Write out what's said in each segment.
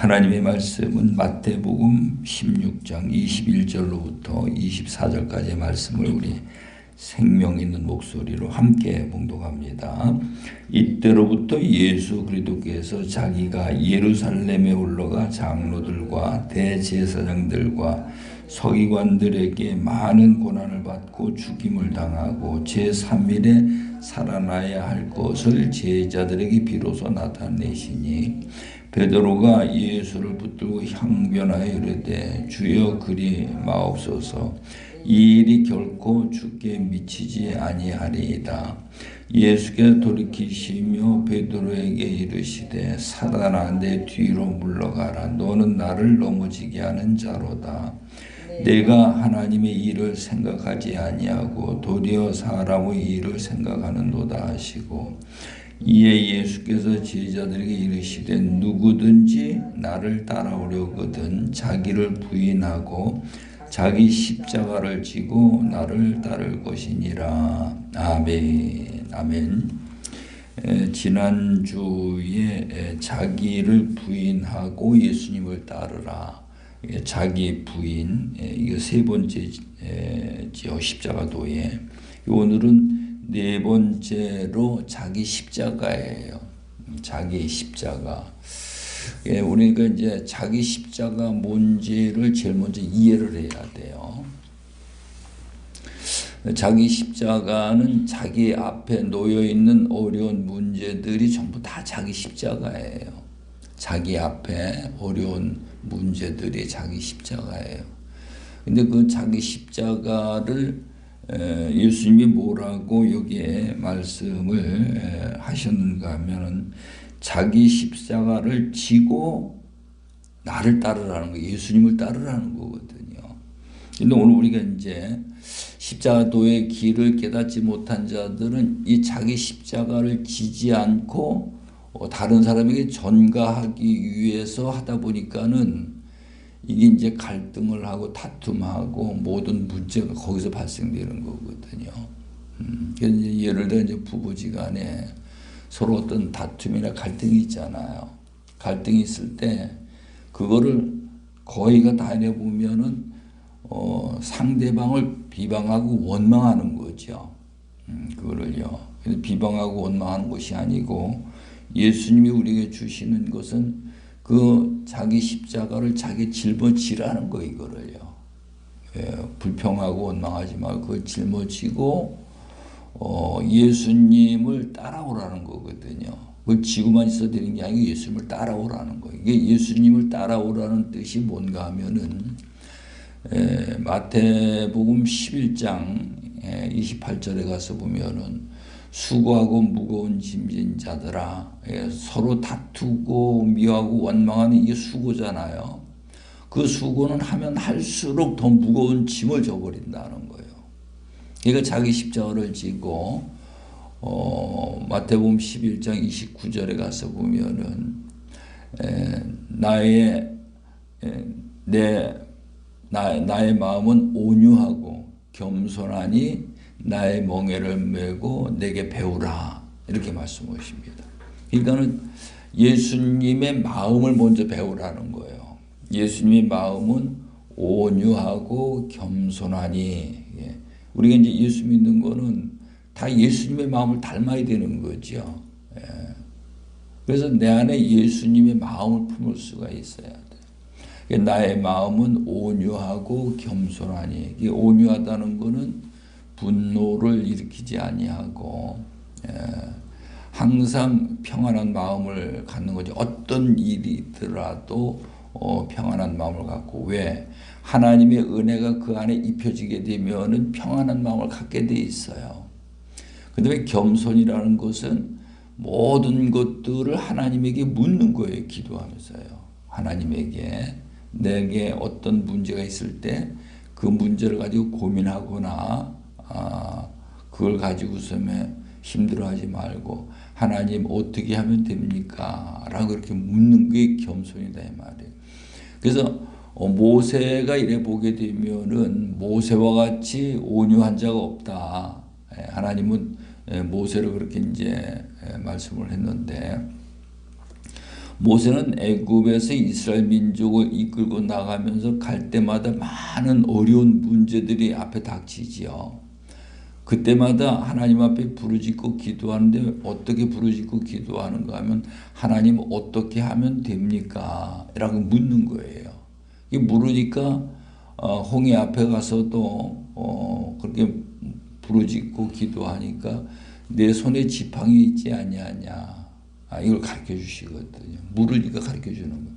하나님의 말씀은 마태복음 16장 21절로부터 24절까지의 말씀을 우리 생명 있는 목소리로 함께 봉독합니다. 이때로부터 예수 그리스도께서 자기가 예루살렘에 올라가 장로들과 대제사장들과 서기관들에게 많은 고난을 받고 죽임을 당하고 제3일에 살아나야 할 것을 제자들에게 비로소 나타내시니 베드로가 예수를 붙들고 항변하여 이르되 주여 그리 마옵소서 이 일이 결코 주께 미치지 아니하리이다. 예수께서 돌이키시며 베드로에게 이르시되 사단아 내 뒤로 물러가라. 너는 나를 넘어지게 하는 자로다. 내가 하나님의 일을 생각하지 아니하고 도리어 사람의 일을 생각하는도다 하시고 이에 예수께서 제자들에게 이르시되 누구든지 나를 따라오려거든 자기를 부인하고 자기 십자가를 지고 나를 따를 것이니라. 아멘. 아멘. 지난주에 자기를 부인하고 예수님을 따르라. 자기 부인, 이거 세 번째지요. 십자가도에. 오늘은 네 번째로 자기 십자가예요. 자기 십자가. 우리가 이제 자기 십자가 뭔지를 제일 먼저 이해를 해야 돼요. 자기 십자가는 자기 앞에 놓여 있는 어려운 문제들이 전부 다 자기 십자가예요. 자기 앞에 어려운 문제들이 자기 십자가예요. 근데 그 자기 십자가를 예수님이 뭐라고 여기에 말씀을 하셨는가 하면은 자기 십자가를 지고 나를 따르라는 거예요. 예수님을 따르라는 거거든요. 근데 오늘 우리가 이제 십자가도의 길을 깨닫지 못한 자들은 이 자기 십자가를 지지 않고 다른 사람에게 전가하기 위해서 하다 보니까는 이게 이제 갈등을 하고 다툼하고 모든 문제가 거기서 발생되는 거거든요. 그래서 이제 예를 들어 이제 부부지간에 서로 어떤 다툼이나 갈등이 있잖아요. 갈등이 있을 때 그거를 거의가 다 해보면은 상대방을 비방하고 원망하는 거죠. 그거를요. 비방하고 원망하는 것이 아니고 예수님이 우리에게 주시는 것은 그 자기 십자가를 자기 짊어지라는 거 이거를요. 불평하고 원망하지 말고 그걸 짊어지고 예수님을 따라오라는 거거든요. 그걸 지고만 있어야 되는 게 아니고 예수님을 따라오라는 거예요. 이게 예수님을 따라오라는 뜻이 뭔가 하면은 마태복음 11장 28절에 가서 보면은 수고하고 무거운 짐진 자들아, 서로 다투고 미워하고 원망하는 이게 수고잖아요. 그 수고는 하면 할수록 더 무거운 짐을 져버린다는 거예요. 그러니까 자기 십자가를 지고 마태복음 11장 29절에 가서 보면은 나의 마음은 온유하고 겸손하니 나의 멍에를 메고 내게 배우라 이렇게 말씀하십니다. 그러니까는 예수님의 마음을 먼저 배우라는 거예요. 예수님의 마음은 온유하고 겸손하니 우리가 이제 예수 믿는 거는 다 예수님의 마음을 닮아야 되는 거죠. 그래서 내 안에 예수님의 마음을 품을 수가 있어야 돼. 나의 마음은 온유하고 겸손하니 이 온유하다는 거는 분노를 일으키지 아니하고 항상 평안한 마음을 갖는 거죠. 어떤 일이더라도 평안한 마음을 갖고 왜? 하나님의 은혜가 그 안에 입혀지게 되면은 평안한 마음을 갖게 돼 있어요. 그다음에 겸손이라는 것은 모든 것들을 하나님에게 묻는 거예요. 기도하면서요. 하나님에게 내게 어떤 문제가 있을 때 그 문제를 가지고 고민하거나 그걸 가지고서 힘들어하지 말고 하나님 어떻게 하면 됩니까? 라고 그렇게 묻는 게 겸손이다 이 말이에요. 그래서 모세가 이래 보게 되면은 모세와 같이 온유한 자가 없다. 하나님은 모세를 그렇게 이제 말씀을 했는데 모세는 애굽에서 이스라엘 민족을 이끌고 나가면서 갈 때마다 많은 어려운 문제들이 앞에 닥치지요. 그때마다 하나님 앞에 부르짖고 기도하는데 어떻게 부르짖고 기도하는가 하면 하나님 어떻게 하면 됩니까? 라고 묻는 거예요. 물으니까 홍해 앞에 가서도 그렇게 부르짖고 기도하니까 내 손에 지팡이 있지 아니하냐. 이걸 가르쳐 주시거든요. 물으니까 가르쳐 주는 거예요.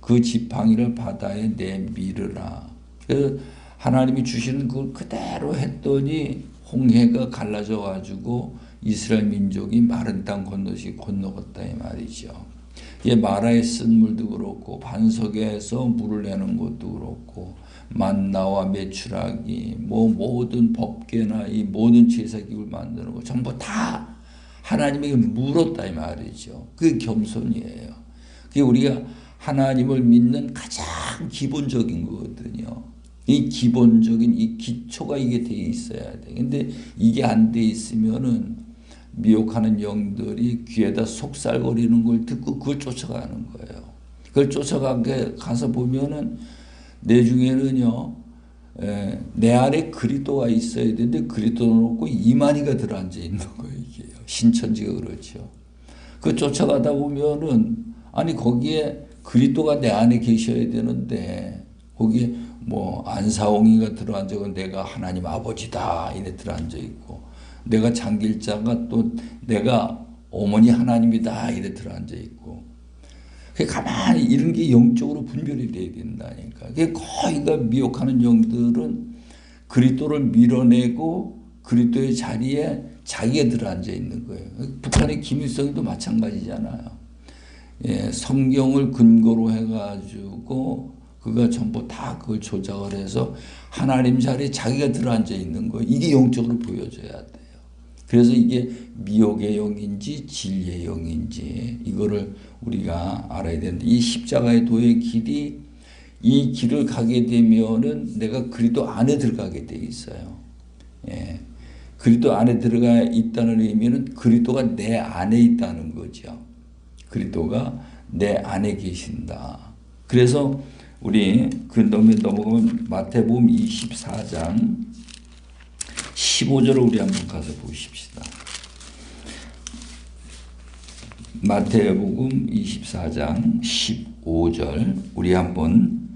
그 지팡이를 바다에 내밀으라. 그래서 하나님이 주시는 그걸 그대로 했더니 홍해가 갈라져 가지고 이스라엘 민족이 마른 땅 건너갔다 이 말이죠. 마라에 쓴 물도 그렇고 반석에서 물을 내는 것도 그렇고 만나와 메추라기 모든 법궤나 이 모든 제사기구를 만드는 거 전부 다 하나님에게 물었다 이 말이죠. 그게 겸손이에요. 그게 우리가 하나님을 믿는 가장 기본적인 거거든요. 이 기본적인 이 기초가 이게 돼 있어야 돼. 근데 이게 안 돼 있으면은 미혹하는 영들이 귀에다 속살거리는 걸 듣고 그걸 쫓아가는 거예요. 그걸 쫓아가게 가서 보면은 내 중에는요, 내 안에 그리스도가 있어야 되는데 그리스도는 없고 이만희가 들어앉아 있는 거예요. 이게요. 신천지가 그렇죠. 그 쫓아가다 보면은 아니 거기에 그리스도가 내 안에 계셔야 되는데 거기에 안사홍이가 들어앉아 내가 하나님 아버지다 이래 들어앉아 있고 내가 장길자가 또 내가 어머니 하나님이다 이래 들어앉아 있고 가만히 이런 게 영적으로 분별이 돼야 된다니까. 거의가 미혹하는 영들은 그리스도를 밀어내고 그리스도의 자리에 자기가 들어앉아 있는 거예요. 북한의 김일성도 마찬가지잖아요. 성경을 근거로 해가지고 그가 전부 다 그걸 조작을 해서 하나님 자리에 자기가 들어앉아 있는 거예요. 이게 영적으로 보여져야 돼요. 그래서 이게 미혹의 영인지 진리의 영인지 이거를 우리가 알아야 되는데 이 십자가의 도의 길이 이 길을 가게 되면은 내가 그리스도 안에 들어가게 돼 있어요. 그리스도 안에 들어가 있다는 의미는 그리스도가 내 안에 있다는 거죠. 그리스도가 내 안에 계신다. 그래서 우리 그 넘어가면 마태복음 24장 15절을 우리 한번 가서 보십시다. 마태복음 24장 15절 우리 한번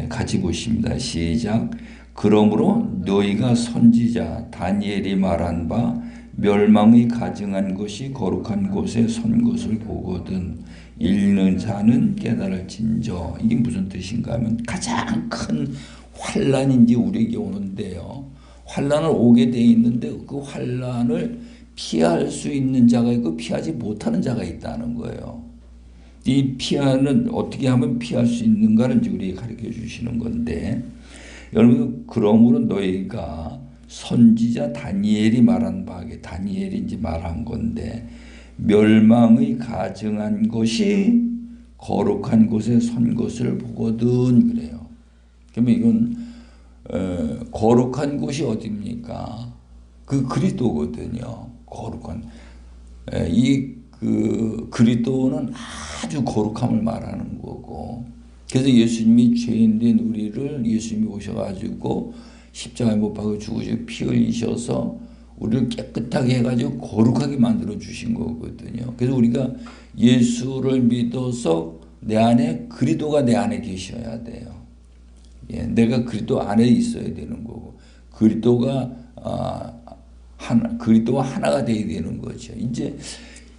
같이 보십니다. 시작. 그러므로 너희가 선지자 다니엘이 말한 바 멸망의 가증한 것이 거룩한 곳에 선 것을 보거든 읽는 자는 깨달을진저. 이게 무슨 뜻인가 하면 가장 큰 환난인지 우리에게 오는데요. 환난을 오게 돼 있는데 그 환난을 피할 수 있는 자가 있고 피하지 못하는 자가 있다는 거예요. 이 피하는 어떻게 하면 피할 수 있는가를 이제 우리에게 가르쳐 주시는 건데 여러분 그러므로 너희가 선지자 다니엘이 말한 바에 다니엘이 이제 말한 건데 멸망의 가증한 것이 거룩한 곳에 선 것을 보거든 그래요. 그러면 이건 거룩한 곳이 어디입니까? 그 그리스도거든요. 거룩한 그 그리스도는 아주 거룩함을 말하는 거고. 그래서 예수님이 죄인된 우리를 예수님이 오셔가지고 십자가에 못 박아 죽으시고 피 흘리셔서 우리를 깨끗하게 해가지고 거룩하게 만들어 주신 거거든요. 그래서 우리가 예수를 믿어서 내 안에 그리스도가 내 안에 계셔야 돼요. 내가 그리스도 안에 있어야 되는 거고 그리스도가 그리스도와 하나가 되어야 되는 거죠.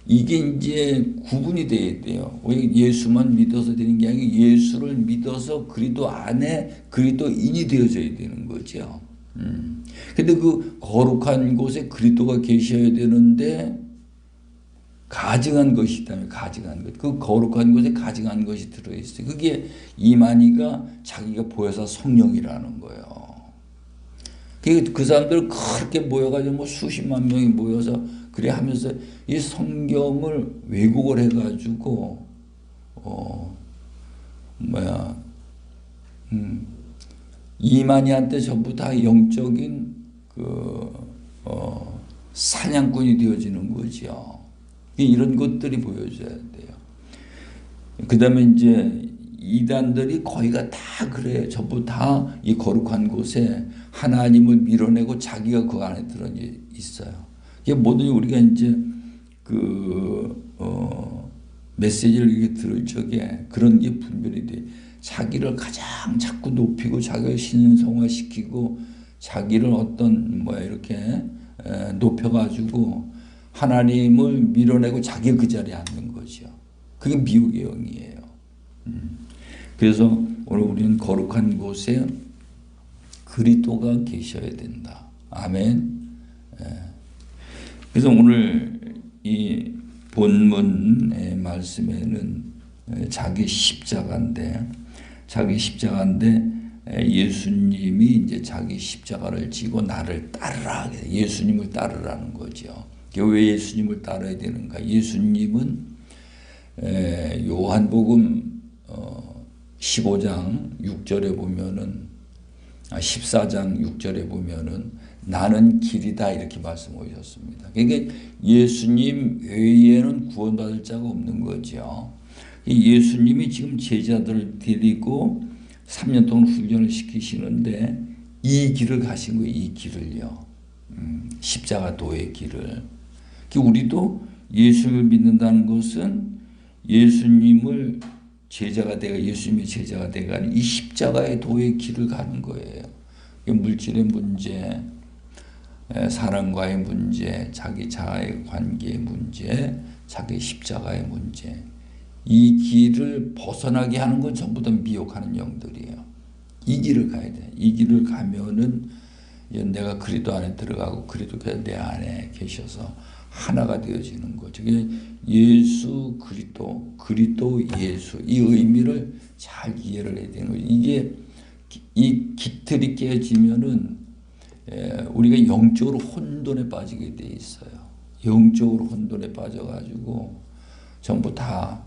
이게 이제 구분이 돼야 돼요. 예수만 믿어서 되는 게 아니고 예수를 믿어서 그리스도 안에 그리스도인이 되어져야 되는 거죠. 근데 그 거룩한 곳에 그리스도가 계셔야 되는데 가증한 것이 있다면 가증한 것. 그 거룩한 곳에 가증한 것이 들어있어요. 그게 이만희가 자기가 보혜사 성령이라는 거예요. 그 사람들 그렇게 모여가지고 수십만 명이 모여서 그래 하면서 이 성경을 왜곡을 해가지고 이만희한테 전부 다 영적인 사냥꾼이 되어지는 거죠. 이런 것들이 보여져야 돼요. 그다음에 이제 이단들이 거의가 다 그래요. 전부 다 이 거룩한 곳에 하나님을 밀어내고 자기가 그 안에 들어 있어요. 이게 뭐든지 우리가 이제 메시지를 이렇게 들을 적에 그런 게 분별이 돼. 자기를 가장 자꾸 높이고 자기를 신성화시키고 자기를 어떤 이렇게 높여가지고 하나님을 밀어내고 자기가 그 자리에 앉는 거죠. 그게 미혹의 영이에요. 그래서 오늘 우리는 거룩한 곳에 그리스도가 계셔야 된다. 아멘. 그래서 오늘 이 본문의 말씀에는 자기 십자가인데 예수님이 이제 자기 십자가를 지고 나를 따르라. 예수님을 따르라는 거죠. 왜 예수님을 따라야 되는가? 예수님은 요한복음 15장 6절에 보면은 14장 6절에 보면은 나는 길이다 이렇게 말씀하셨습니다. 그러니까 예수님 외에는 구원받을 자가 없는 거죠. 예수님이 지금 제자들을 데리고 3년 동안 훈련을 시키시는데 이 길을 가신 거예요. 이 길을요. 십자가 도의 길을. 우리도 예수를 믿는다는 것은 예수님을 예수님의 제자가 되가 이 십자가의 도의 길을 가는 거예요. 물질의 문제, 사람과의 문제, 자기 자아의 관계의 문제, 자기 십자가의 문제. 이 길을 벗어나게 하는 건 전부 다 미혹하는 영들이에요. 이 길을 가야 돼. 이 길을 가면은 내가 그리스도 안에 들어가고 그리스도가 내 안에 계셔서 하나가 되어지는 거죠. 예수 그리스도, 그리스도 예수 이 의미를 잘 이해를 해야 되는 거죠. 이게 이 깃틀이 깨지면은 우리가 영적으로 혼돈에 빠지게 돼 있어요. 영적으로 혼돈에 빠져가지고 전부 다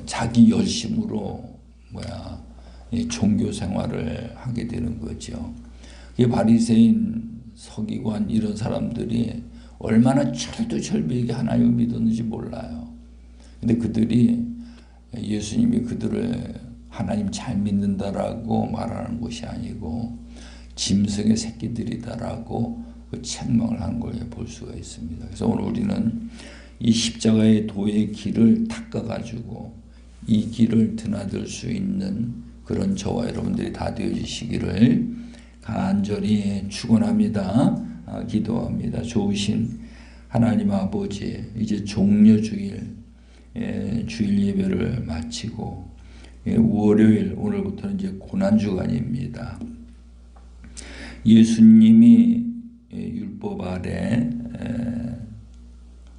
자기 열심으로 종교 생활을 하게 되는 거죠. 바리새인, 서기관 이런 사람들이 얼마나 철두철미하게 하나님을 믿었는지 몰라요. 근데 그들이 예수님이 그들을 하나님 잘 믿는다라고 말하는 것이 아니고 짐승의 새끼들이다라고 책망을 하는 걸 볼 수가 있습니다. 그래서 오늘 우리는 이 십자가의 도의 길을 닦아가지고 이 길을 드나들 수 있는 그런 저와 여러분들이 다 되어지시기를 간절히 축원합니다. 기도합니다. 좋으신 하나님 아버지, 이제 종려주일 주일 예배를 마치고 월요일 오늘부터는 이제 고난주간입니다. 예수님이 율법 아래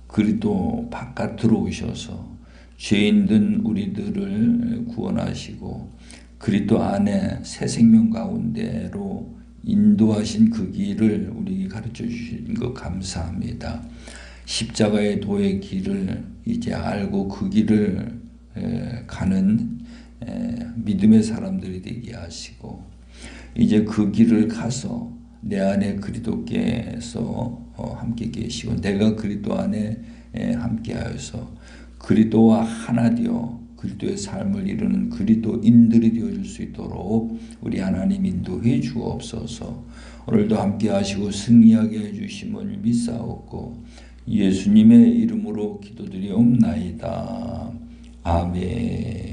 그리스도 바깥으로 오셔서 죄인된 우리들을 구원하시고 그리스도 안에 새 생명 가운데로 인도하신 그 길을 우리에게 가르쳐 주신 것 감사합니다. 십자가의 도의 길을 이제 알고 그 길을 가는 믿음의 사람들이 되게 하시고 이제 그 길을 가서 내 안에 그리스도께서 함께 계시고 내가 그리스도 안에 함께하여서 그리스도와 하나 되어 그리스도의 삶을 이루는 그리스도인들이 되어줄 수 있도록 우리 하나님 인도해 주옵소서. 오늘도 함께 하시고 승리하게 해주심을 믿사옵고 예수님의 이름으로 기도드리옵나이다. 아멘.